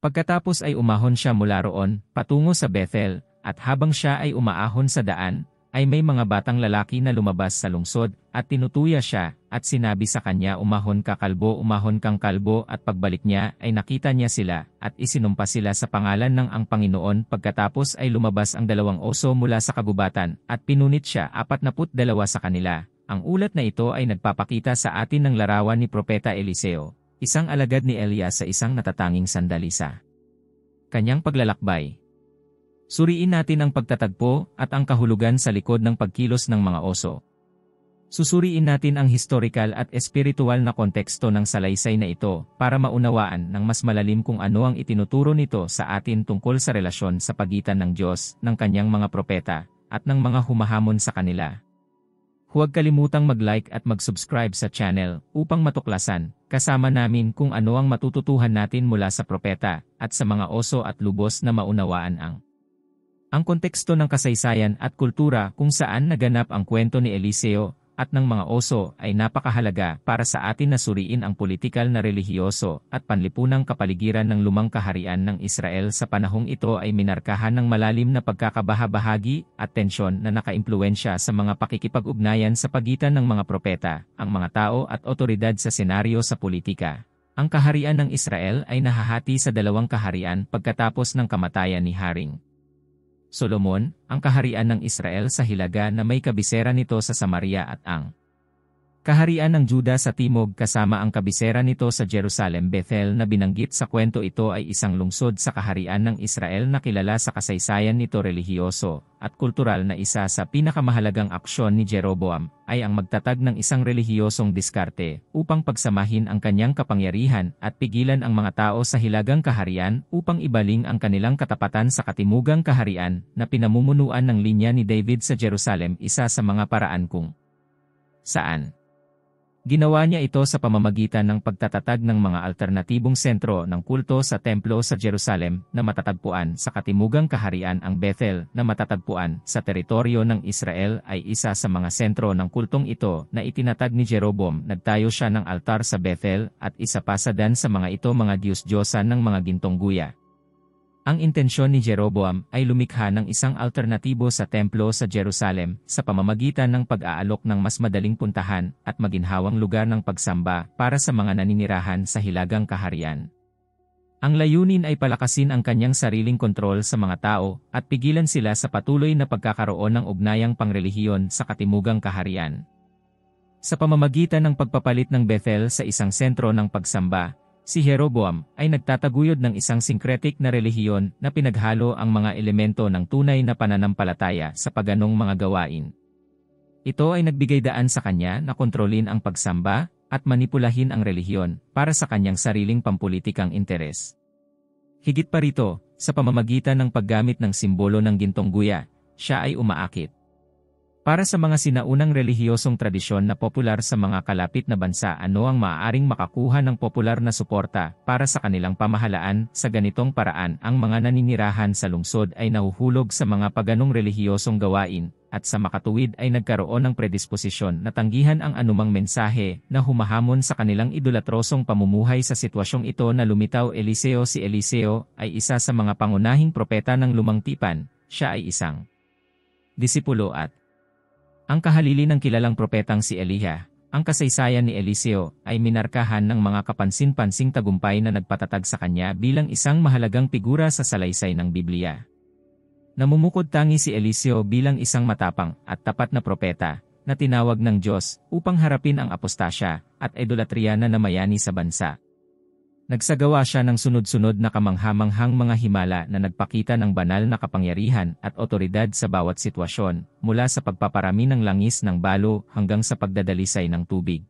Pagkatapos ay umahon siya mula roon, patungo sa Bethel, at habang siya ay umaahon sa daan, ay may mga batang lalaki na lumabas sa lungsod, at tinutuya siya, at sinabi sa kanya umahon kang kalbo at pagbalik niya ay nakita niya sila, at isinumpa sila sa pangalan ng ang Panginoon. Pagkatapos ay lumabas ang 2 oso mula sa kagubatan, at pinunit siya 42 sa kanila. Ang ulat na ito ay nagpapakita sa atin ng larawan ni Propeta Eliseo, isang alagad ni Elias sa isang natatanging sandali sa kanyang paglalakbay. Suriin natin ang pagtatagpo at ang kahulugan sa likod ng pagkilos ng mga oso. Susuriin natin ang historical at espiritual na konteksto ng salaysay na ito para maunawaan ng mas malalim kung ano ang itinuturo nito sa atin tungkol sa relasyon sa pagitan ng Diyos, ng kanyang mga propeta, at ng mga humahamon sa kanila. Huwag kalimutang mag-like at mag-subscribe sa channel upang matuklasan kasama namin kung ano ang matututuhan natin mula sa propeta at sa mga oso at lubos na maunawaan ang konteksto ng kasaysayan at kultura kung saan naganap ang kwento ni Eliseo at ng mga oso ay napakahalaga para sa atin na suriin ang politikal na relihiyoso at panlipunang kapaligiran ng lumang kaharian ng Israel sa panahong ito ay minarkahan ng malalim na pagkakabahabahagi at tensyon na nakaimpluwensya sa mga pakikipag-ugnayan sa pagitan ng mga propeta, ang mga tao at otoridad sa senaryo sa politika. Ang kaharian ng Israel ay nahahati sa 2 kaharian pagkatapos ng kamatayan ni Haring Solomon, ang kaharian ng Israel sa hilaga na may kabisera nito sa Samaria at ang kaharian ng Juda sa timog kasama ang kabisera nito sa Jerusalem. Bethel na binanggit sa kwento ito ay isang lungsod sa kaharian ng Israel na kilala sa kasaysayan nito relihiyoso at kultural na isa sa pinakamahalagang aksyon ni Jeroboam ay ang magtatag ng isang relihiyosong diskarte upang pagsamahin ang kanyang kapangyarihan at pigilan ang mga tao sa hilagang kaharian upang ibaling ang kanilang katapatan sa katimugang kaharian na pinamumunuan ng linya ni David sa Jerusalem. Isa sa mga paraan kung saan ginawa niya ito sa pamamagitan ng pagtatatag ng mga alternatibong sentro ng kulto sa templo sa Jerusalem na matatagpuan sa katimugang kaharian. Ang Bethel na matatagpuan sa teritoryo ng Israel ay isa sa mga sentro ng kultong ito na itinatag ni Jeroboam. Nagtayo siya ng altar sa Bethel at isa pa sa dan sa mga ito mga diyos-diyosan ng mga gintong guya. Ang intensyon ni Jeroboam ay lumikha ng isang alternatibo sa templo sa Jerusalem sa pamamagitan ng pag-aalok ng mas madaling puntahan at maginhawang lugar ng pagsamba para sa mga naninirahan sa hilagang kaharian. Ang layunin ay palakasin ang kanyang sariling kontrol sa mga tao at pigilan sila sa patuloy na pagkakaroon ng ugnayang pangrelihiyon sa katimugang kaharian. Sa pamamagitan ng pagpapalit ng Bethel sa isang sentro ng pagsamba, si Jeroboam ay nagtataguyod ng isang syncretic na relihiyon na pinaghalo ang mga elemento ng tunay na pananampalataya sa paganong mga gawain. Ito ay nagbigay daan sa kanya na kontrolin ang pagsamba at manipulahin ang relihiyon para sa kanyang sariling pampulitikang interes. Higit pa rito, sa pamamagitan ng paggamit ng simbolo ng gintong guya, siya ay umaakit para sa mga sinaunang relihiyosong tradisyon na popular sa mga kalapit na bansa. Ano ang maaaring makakuha ng popular na suporta para sa kanilang pamahalaan? Sa ganitong paraan, ang mga naninirahan sa lungsod ay nahuhulog sa mga paganong relihiyosong gawain, at sa makatuwid ay nagkaroon ng predisposisyon na tanggihan ang anumang mensahe na humahamon sa kanilang idolatrosong pamumuhay. Sa sitwasyong ito na lumitaw Eliseo. Si Eliseo ay isa sa mga pangunahing propeta ng lumang tipan. Siya ay isang disipulo at ang kahalili ng kilalang propetang si Eliya. Ang kasaysayan ni Eliseo ay minarkahan ng mga kapansin-pansing tagumpay na nagpatatag sa kanya bilang isang mahalagang figura sa salaysay ng Biblia. Namumukod tangi si Eliseo bilang isang matapang at tapat na propeta na tinawag ng Diyos upang harapin ang apostasya at idolatriya na namayani sa bansa. Nagsagawa siya ng sunod-sunod na kamanghamanghang mga himala na nagpakita ng banal na kapangyarihan at otoridad sa bawat sitwasyon, mula sa pagpaparami ng langis ng balo hanggang sa pagdadalisay ng tubig.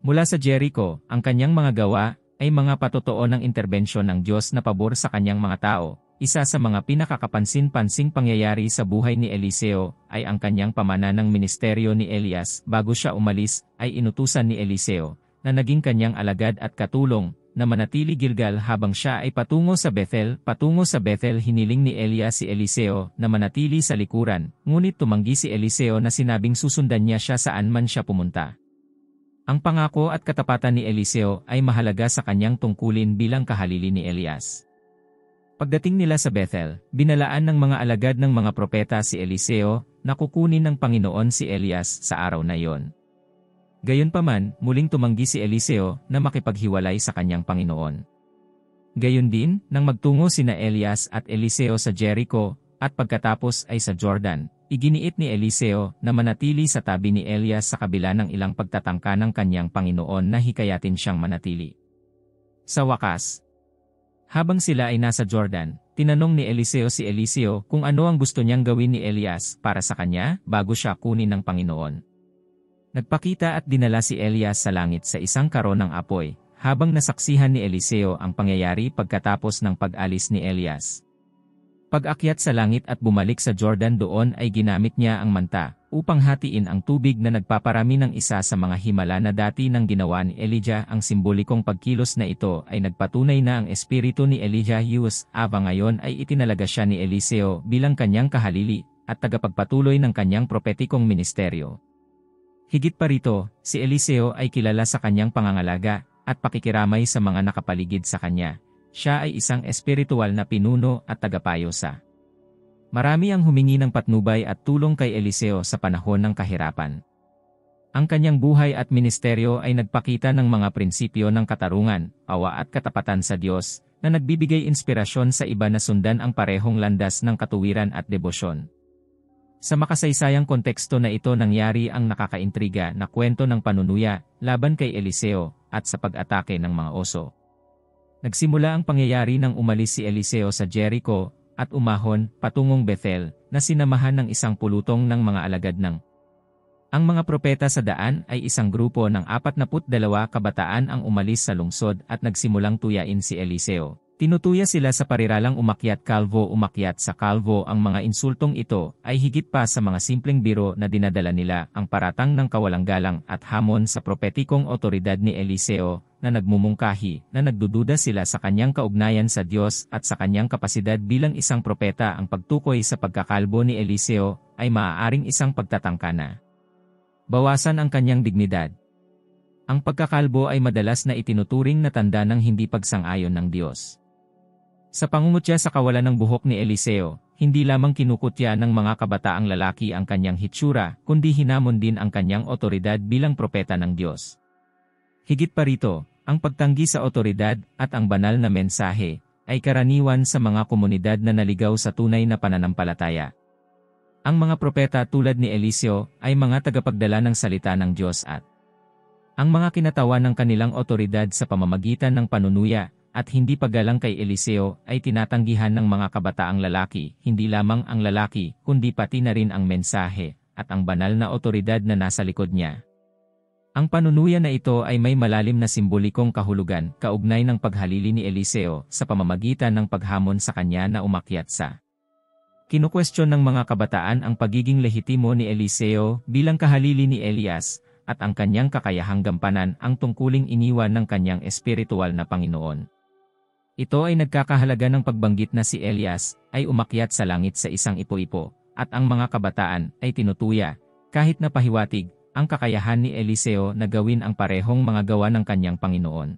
Mula sa Jericho, ang kanyang mga gawa ay mga patotoo ng interbensyon ng Diyos na pabor sa kanyang mga tao. Isa sa mga pinakakapansin-pansing pangyayari sa buhay ni Eliseo ay ang kanyang pamana ng ministeryo ni Elias. Bago siya umalis, ay inutusan ni Eliseo na naging kanyang alagad at katulong na manatili Gilgal habang siya ay patungo sa Bethel. Patungo sa Bethel, hiniling ni Elias si Eliseo na manatili sa likuran, ngunit tumanggi si Eliseo na sinabing susundan niya siya saan man siya pumunta. Ang pangako at katapatan ni Eliseo ay mahalaga sa kanyang tungkulin bilang kahalili ni Elias. Pagdating nila sa Bethel, binalaan ng mga alagad ng mga propeta si Eliseo na kukunin ng Panginoon si Elias sa araw na iyon. Gayunpaman, muling tumanggi si Eliseo na makipaghiwalay sa kanyang Panginoon. Gayon din, nang magtungo sina Elias at Eliseo sa Jericho, at pagkatapos ay sa Jordan, iginiit ni Eliseo na manatili sa tabi ni Elias sa kabila ng ilang pagtatangka ng kanyang Panginoon na hikayatin siyang manatili. Sa wakas, habang sila ay nasa Jordan, tinanong ni Eliseo si Eliseo kung ano ang gusto niyang gawin ni Elias para sa kanya bago siya kunin ng Panginoon. Nagpakita at dinala si Elias sa langit sa isang karon ng apoy, habang nasaksihan ni Eliseo ang pangyayari pagkatapos ng pag-alis ni Elias. Pag-akyat sa langit at bumalik sa Jordan, doon ay ginamit niya ang manta upang hatiin ang tubig na nagpaparami ng isa sa mga himala na dati nang ginawa ni Elijah. Ang simbolikong pagkilos na ito ay nagpatunay na ang espiritu ni Elijah Ava ngayon ay itinalaga siya ni Eliseo bilang kanyang kahalili at tagapagpatuloy ng kanyang propetikong ministeryo. Higit pa rito, si Eliseo ay kilala sa kanyang pangangalaga at pakikiramay sa mga nakapaligid sa kanya. Siya ay isang espiritual na pinuno at tagapayo sa marami ang humingi ng patnubay at tulong kay Eliseo sa panahon ng kahirapan. Ang kanyang buhay at ministeryo ay nagpakita ng mga prinsipyo ng katarungan, awa at katapatan sa Diyos, na nagbibigay inspirasyon sa iba na sundan ang parehong landas ng katuwiran at debosyon. Sa makasaysayang konteksto na ito nangyari ang nakakaintriga na kwento ng panunuya laban kay Eliseo at sa pag-atake ng mga oso. Nagsimula ang pangyayari nang umalis si Eliseo sa Jericho at umahon patungong Bethel na sinamahan ng isang pulutong ng mga alagad ng. Ang mga propeta sa daan ay isang grupo ng 42 kabataan ang umalis sa lungsod at nagsimulang tuyain si Eliseo. Tinutuya sila sa pariralang umakyat sa kalbo. Ang mga insultong ito ay higit pa sa mga simpleng biro na dinadala nila ang paratang ng kawalang galang at hamon sa propetikong otoridad ni Eliseo na nagmumungkahi na nagdududa sila sa kanyang kaugnayan sa Diyos at sa kanyang kapasidad bilang isang propeta. Ang pagtukoy sa pagkakalbo ni Eliseo ay maaaring isang pagtatangka na bawasan ang kanyang dignidad. Ang pagkakalbo ay madalas na itinuturing na tanda ng hindi pagsang-ayon ng Diyos. Sa pangungutya sa kawalan ng buhok ni Eliseo, hindi lamang kinukutya ng mga kabataang lalaki ang kanyang hitsura, kundi hinamon din ang kanyang otoridad bilang propeta ng Diyos. Higit pa rito, ang pagtanggi sa otoridad at ang banal na mensahe ay karaniwan sa mga komunidad na naligaw sa tunay na pananampalataya. Ang mga propeta tulad ni Eliseo ay mga tagapagdala ng salita ng Diyos at ang mga kinatawan ng kanilang otoridad sa pamamagitan ng panunuya at hindi paggalang kay Eliseo ay tinatanggihan ng mga kabataang lalaki, hindi lamang ang lalaki kundi pati na rin ang mensahe at ang banal na otoridad na nasa likod niya. Ang panunuya na ito ay may malalim na simbolikong kahulugan kaugnay ng paghalili ni Eliseo sa pamamagitan ng paghamon sa kanya na umakyat sa. Kinukwestiyon ng mga kabataan ang pagiging lehitimo ni Eliseo bilang kahalili ni Elias at ang kanyang kakayahang gampanan ang tungkuling iniwan ng kanyang espiritual na Panginoon. Ito ay nagkakahalaga ng pagbanggit na si Elias ay umakyat sa langit sa isang ipo-ipo at ang mga kabataan ay tinutuya, kahit na pahiwatig, ang kakayahan ni Eliseo na gawin ang parehong mga gawa ng kanyang Panginoon.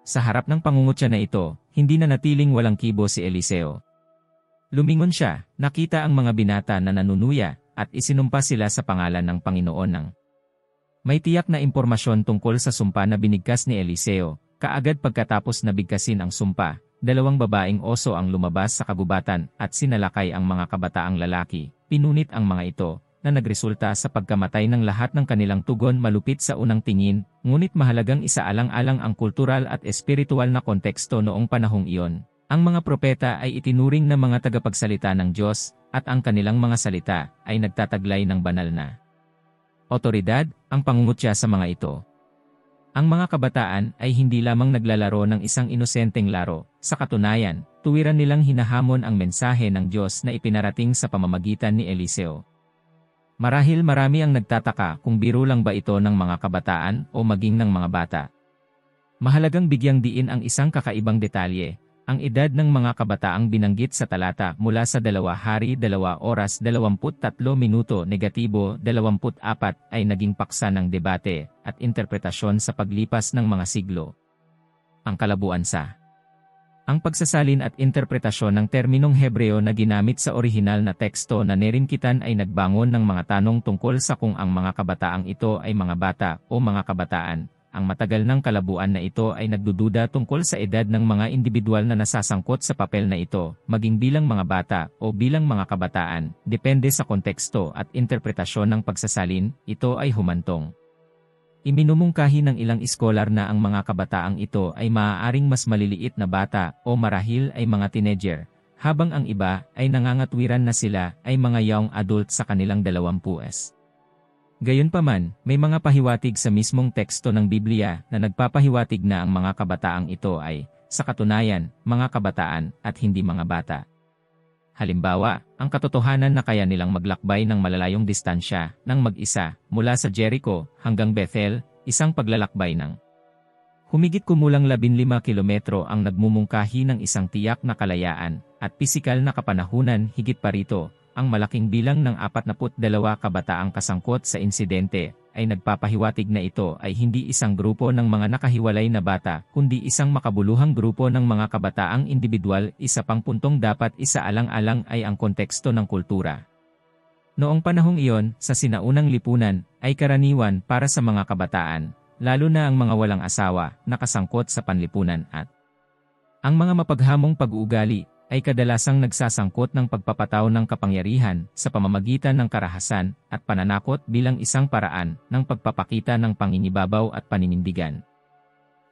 Sa harap ng pangungutya na ito, hindi na natiling walang kibo si Eliseo. Lumingon siya, nakita ang mga binata na nanunuya at isinumpa sila sa pangalan ng Panginoon ng. May tiyak na impormasyon tungkol sa sumpa na binigkas ni Eliseo. Kaagad pagkatapos nabigkasin ang sumpa, 2 babaeng oso ang lumabas sa kagubatan at sinalakay ang mga kabataang lalaki. Pinunit ang mga ito, na nagresulta sa pagkamatay ng lahat ng kanilang tugon malupit sa unang tingin, ngunit mahalagang isaalang-alang ang kultural at espiritual na konteksto noong panahong iyon. Ang mga propeta ay itinuring na mga tagapagsalita ng Diyos, at ang kanilang mga salita ay nagtataglay ng banal na otoridad. Ang pangungutya sa mga ito. Ang mga kabataan ay hindi lamang naglalaro ng isang inosenteng laro, sa katunayan, tuwiran nilang hinahamon ang mensahe ng Diyos na ipinarating sa pamamagitan ni Eliseo. Marahil marami ang nagtataka kung biro lang ba ito ng mga kabataan o maging ng mga bata. Mahalagang bigyang diin ang isang kakaibang detalye. Ang edad ng mga kabataang binanggit sa talata mula sa 2 Hari 2:23 -24 ay naging paksa ng debate at interpretasyon sa paglipas ng mga siglo. Ang kalabuan sa Ang pagsasalin at interpretasyon ng terminong Hebreo na ginamit sa orihinal na teksto na nerimkitan ay nagbangon ng mga tanong tungkol sa kung ang mga kabataang ito ay mga bata o mga kabataan. Ang matagal ng kalabuan na ito ay nagdududa tungkol sa edad ng mga individual na nasasangkot sa papel na ito, maging bilang mga bata o bilang mga kabataan, depende sa konteksto at interpretasyon ng pagsasalin, ito ay humantong. Iminumungkahi ng ilang iskolar na ang mga kabataang ito ay maaaring mas maliliit na bata o marahil ay mga teenager, habang ang iba ay nangangatwiran na sila ay mga young adult sa kanilang 20s. Gayunpaman, may mga pahiwatig sa mismong teksto ng Biblia na nagpapahiwatig na ang mga kabataang ito ay, sa katunayan, mga kabataan at hindi mga bata. Halimbawa, ang katotohanan na kaya nilang maglakbay ng malalayong distansya ng mag-isa mula sa Jericho hanggang Bethel, isang paglalakbay ng humigit kumulang 15 kilometro ang nagmumungkahi ng isang tiyak na kalayaan at pisikal na kapanahunan. Higit pa rito, ang malaking bilang ng 42 kabataang kasangkot sa insidente ay nagpapahiwatig na ito ay hindi isang grupo ng mga nakahiwalay na bata, kundi isang makabuluhang grupo ng mga kabataang individual. Isa pang puntong dapat isaalang-alang ay ang konteksto ng kultura. Noong panahong iyon, sa sinaunang lipunan, ay karaniwan para sa mga kabataan, lalo na ang mga walang asawa, nakasangkot sa panlipunan at ang mga mapaghamong pag-uugali ay kadalasang nagsasangkot ng pagpapataw ng kapangyarihan sa pamamagitan ng karahasan at pananakot bilang isang paraan ng pagpapakita ng panginibabaw at paninindigan.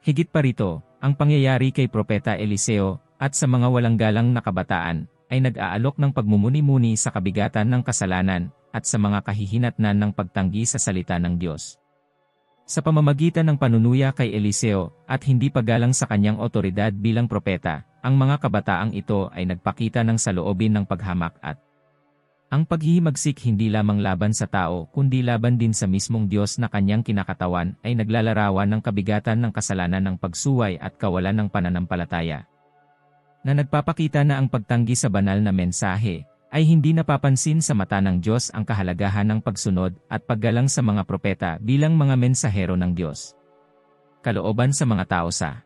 Higit pa rito, ang pangyayari kay Propeta Eliseo at sa mga walang galang na kabataan ay nag-aalok ng pagmumuni-muni sa kabigatan ng kasalanan at sa mga kahihinatnan ng pagtanggi sa salita ng Diyos. Sa pamamagitan ng panunuya kay Eliseo at hindi paggalang sa kanyang otoridad bilang propeta, ang mga kabataang ito ay nagpakita ng saloobin ng paghamak at ang paghihimagsik hindi lamang laban sa tao kundi laban din sa mismong Diyos na kanyang kinakatawan ay naglalarawan ng kabigatan ng kasalanan ng pagsuway at kawalan ng pananampalataya. Na nagpapakita na ang pagtanggi sa banal na mensahe ay hindi napapansin sa mata ng Diyos ang kahalagahan ng pagsunod at paggalang sa mga propeta bilang mga mensahero ng Diyos. Kalooban sa mga tao sa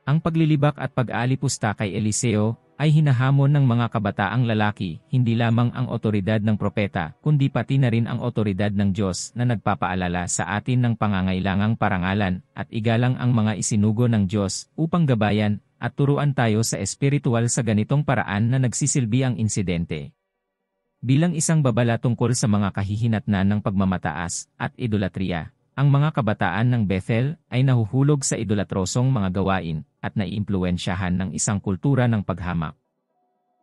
ang paglilibak at pag-aalipusta kay Eliseo ay hinahamon ng mga kabataang lalaki, hindi lamang ang otoridad ng propeta, kundi pati na rin ang otoridad ng Diyos na nagpapaalala sa atin ng pangangailangang parangalan at igalang ang mga isinugo ng Diyos upang gabayan at turuan tayo sa espiritual sa ganitong paraan na nagsisilbi ang insidente. Bilang isang babala tungkol sa mga kahihinatnan ng pagmamataas at idolatriya, ang mga kabataan ng Bethel ay nahuhulog sa idolatrosong mga gawain at naiimpluwensyahan ng isang kultura ng paghamak.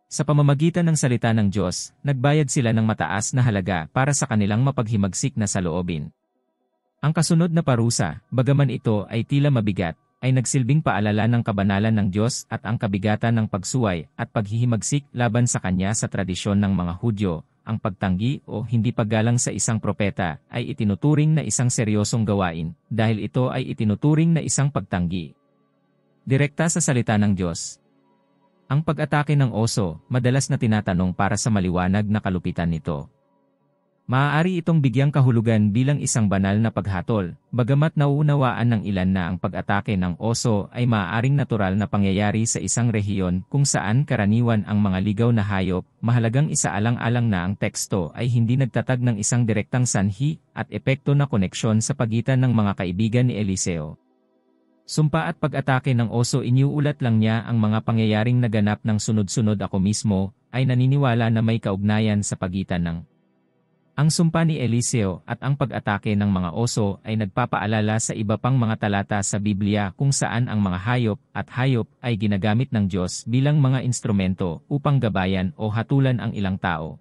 Sa pamamagitan ng salita ng Diyos, nagbayad sila ng mataas na halaga para sa kanilang mapaghimagsik na saloobin. Ang kasunod na parusa, bagaman ito ay tila mabigat, ay nagsilbing paalala ng kabanalan ng Diyos at ang kabigatan ng pagsuway at paghihimagsik laban sa kanya sa tradisyon ng mga Hudyo. Ang pagtanggi o hindi paggalang sa isang propeta ay itinuturing na isang seryosong gawain dahil ito ay itinuturing na isang pagtanggi direkta sa salita ng Diyos. Ang pag-atake ng oso, madalas na tinatanong para sa maliwanag na kalupitan nito. Maaari itong bigyang kahulugan bilang isang banal na paghatol, bagamat nauunawaan ng ilan na ang pag-atake ng oso ay maaaring natural na pangyayari sa isang rehiyon kung saan karaniwan ang mga ligaw na hayop. Mahalagang isaalang-alang na ang teksto ay hindi nagtatag ng isang direktang sanhi at epekto na koneksyon sa pagitan ng mga kaibigan ni Eliseo. Sumpa at pag-atake ng oso, iniuulat lang niya ang mga pangyayaring naganap ng sunod-sunod. Ako mismo ay naniniwala na may kaugnayan sa pagitan ng ang sumpa ni Eliseo at ang pag-atake ng mga oso ay nagpapaalala sa iba pang mga talata sa Biblia kung saan ang mga hayop at hayop ay ginagamit ng Diyos bilang mga instrumento upang gabayan o hatulan ang ilang tao.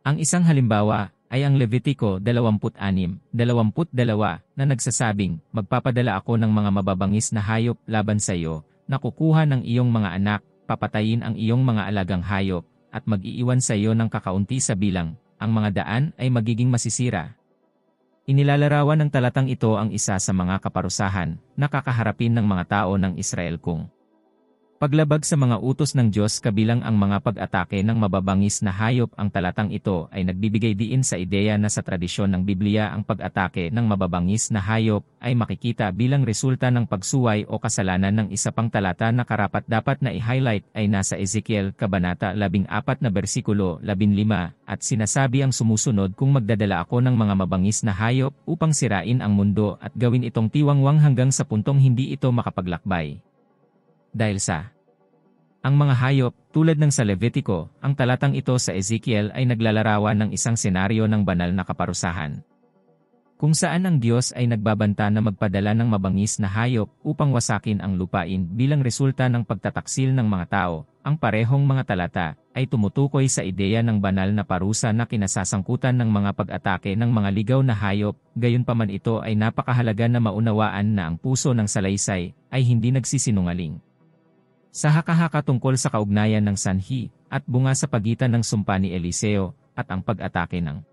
Ang isang halimbawa ay ang Levitico 26:22 na nagsasabing, "Magpapadala ako ng mga mababangis na hayop laban sa iyo, na kukuha ng iyong mga anak, papatayin ang iyong mga alagang hayop, at mag-iiwan sa iyo ng kakaunti sa bilang. Ang mga daan ay magiging masisira." Inilalarawan ng talatang ito ang isa sa mga kaparusahan na kakaharapin ng mga tao ng Israel kung Paglabag sa mga utos ng Diyos kabilang ang mga pag-atake ng mababangis na hayop. Ang talatang ito ay nagbibigay diin sa ideya na sa tradisyon ng Biblia ang pag-atake ng mababangis na hayop ay makikita bilang resulta ng pagsuway o kasalanan ng isa pang talata na karapat-dapat na i-highlight ay nasa Ezekiel Kabanata 14 na bersikulo 15 at sinasabi ang sumusunod, kung magdadala ako ng mga mabangis na hayop upang sirain ang mundo at gawin itong tiwangwang hanggang sa puntong hindi ito makapaglakbay. Dahil sa ang mga hayop, tulad ng sa Levitico, ang talatang ito sa Ezekiel ay naglalarawan ng isang senaryo ng banal na kaparusahan. Kung saan ang Diyos ay nagbabanta na magpadala ng mabangis na hayop upang wasakin ang lupain bilang resulta ng pagtataksil ng mga tao, ang parehong mga talata ay tumutukoy sa ideya ng banal na parusa na kinasasangkutan ng mga pag-atake ng mga ligaw na hayop. Gayunpaman ito ay napakahalaga na maunawaan na ang puso ng salaysay ay hindi nagsisinungaling. Sa haka-haka tungkol sa kaugnayan ng sanhi at bunga sa pagitan ng sumpa ni Eliseo at ang pag-atake ng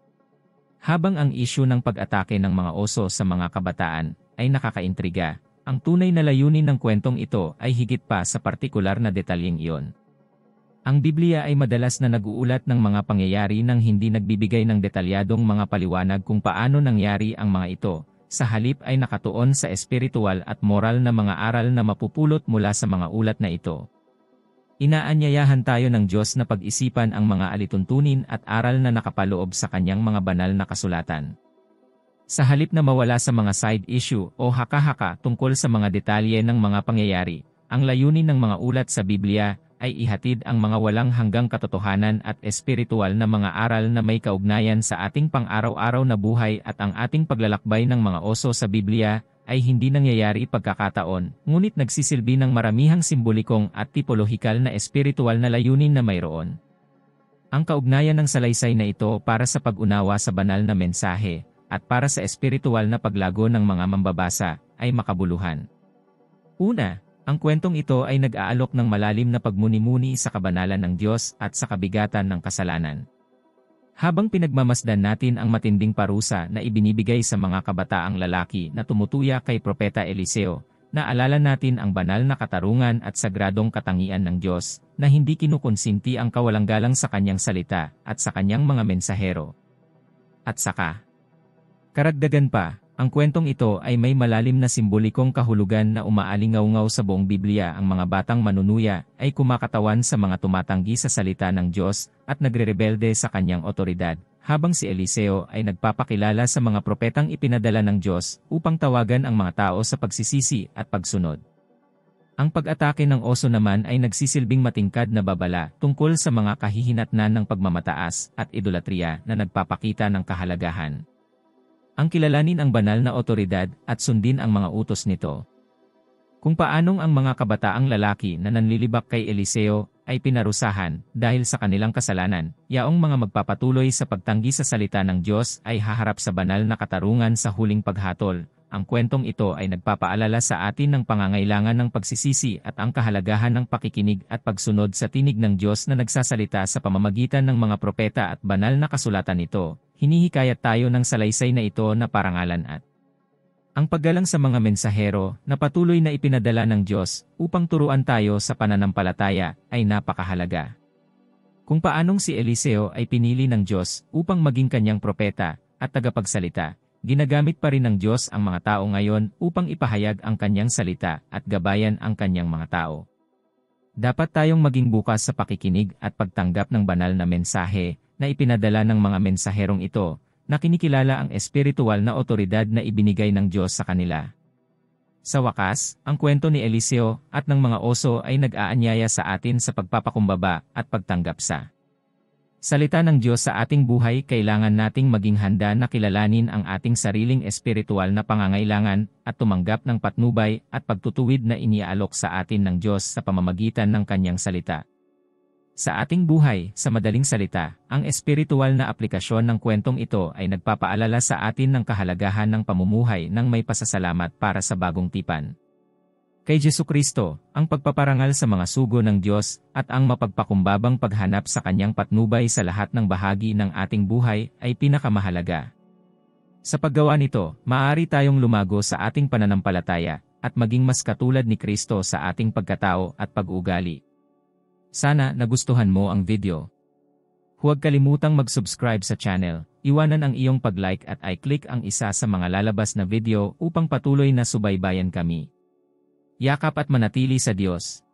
habang ang isyu ng pag-atake ng mga oso sa mga kabataan ay nakakaintriga, ang tunay na layunin ng kwentong ito ay higit pa sa partikular na detalyeng iyon. Ang Biblia ay madalas na nag-uulat ng mga pangyayari nang hindi nagbibigay ng detalyadong mga paliwanag kung paano nangyari ang mga ito. Sa halip ay nakatuon sa espiritual at moral na mga aral na mapupulot mula sa mga ulat na ito. Inaanyayahan tayo ng Diyos na pag-isipan ang mga alituntunin at aral na nakapaloob sa kanyang mga banal na kasulatan. Sa halip na mawala sa mga side issue o haka-haka tungkol sa mga detalye ng mga pangyayari, ang layunin ng mga ulat sa Biblia ay ihatid ang mga walang hanggang katotohanan at espiritual na mga aral na may kaugnayan sa ating pang-araw-araw na buhay. At ang ating paglalakbay ng mga oso sa Biblia ay hindi nangyayari pagkakataon, ngunit nagsisilbi ng maramihang simbolikong at tipolohikal na espiritual na layunin na mayroon. Ang kaugnayan ng salaysay na ito para sa pag-unawa sa banal na mensahe at para sa espiritual na paglago ng mga mambabasa ay makabuluhan. Una, ang kwentong ito ay nag-aalok ng malalim na pagmuni-muni sa kabanalan ng Diyos at sa kabigatan ng kasalanan. Habang pinagmamasdan natin ang matinding parusa na ibinibigay sa mga kabataang lalaki na tumutuya kay Propeta Eliseo, naalala natin ang banal na katarungan at sagradong katangian ng Diyos na hindi kinukonsinti ang kawalang-galang sa kanyang salita at sa kanyang mga mensahero. At saka, karagdagan pa, ang kwentong ito ay may malalim na simbolikong kahulugan na umaalingaw-ngaw sa buong Biblia. Ang mga batang manunuya ay kumakatawan sa mga tumatanggi sa salita ng Diyos at nagrerebelde sa kanyang otoridad, habang si Eliseo ay nagpapakilala sa mga propetang ipinadala ng Diyos upang tawagan ang mga tao sa pagsisisi at pagsunod. Ang pag-atake ng oso naman ay nagsisilbing matingkad na babala tungkol sa mga kahihinatnan ng pagmamataas at idolatriya na nagpapakita ng kahalagahan. Ang kilalanin ang banal na otoridad at sundin ang mga utos nito. Kung paanong ang mga kabataang lalaki na nanlilibak kay Eliseo ay pinarusahan dahil sa kanilang kasalanan, yaong mga magpapatuloy sa pagtanggi sa salita ng Diyos ay haharap sa banal na katarungan sa huling paghatol. Ang kwentong ito ay nagpapaalala sa atin ng pangangailangan ng pagsisisi at ang kahalagahan ng pakikinig at pagsunod sa tinig ng Diyos na nagsasalita sa pamamagitan ng mga propeta at banal na kasulatan nito. Hinihikayat tayo ng salaysay na ito na parangalan at ang paggalang sa mga mensahero na patuloy na ipinadala ng Diyos upang turuan tayo sa pananampalataya ay napakahalaga. Kung paanong si Eliseo ay pinili ng Diyos upang maging kanyang propeta at tagapagsalita, ginagamit pa rin ng Diyos ang mga tao ngayon upang ipahayag ang kanyang salita at gabayan ang kanyang mga tao. Dapat tayong maging bukas sa pakikinig at pagtanggap ng banal na mensahe na ipinadala ng mga mensaherong ito, na kinikilala ang espiritual na otoridad na ibinigay ng Diyos sa kanila. Sa wakas, ang kwento ni Eliseo at ng mga oso ay nag-aanyaya sa atin sa pagpapakumbaba at pagtanggap sa salita ng Diyos sa ating buhay. Kailangan nating maging handa na kilalanin ang ating sariling espiritual na pangangailangan at tumanggap ng patnubay at pagtutuwid na iniaalok sa atin ng Diyos sa pamamagitan ng kanyang salita. Sa ating buhay, sa madaling salita, ang espiritual na aplikasyon ng kwentong ito ay nagpapaalala sa atin ng kahalagahan ng pamumuhay ng may pasasalamat para sa bagong tipan. Kay Jesucristo, ang pagpaparangal sa mga sugo ng Diyos at ang mapagpakumbabang paghanap sa kanyang patnubay sa lahat ng bahagi ng ating buhay ay pinakamahalaga. Sa paggawa nito, maaari tayong lumago sa ating pananampalataya at maging mas katulad ni Kristo sa ating pagkatao at pag-uugali. Sana nagustuhan mo ang video. Huwag kalimutang mag-subscribe sa channel, iwanan ang iyong pag-like at i-click ang isa sa mga lalabas na video upang patuloy na subaybayan kami. Yakap at manatili sa Diyos.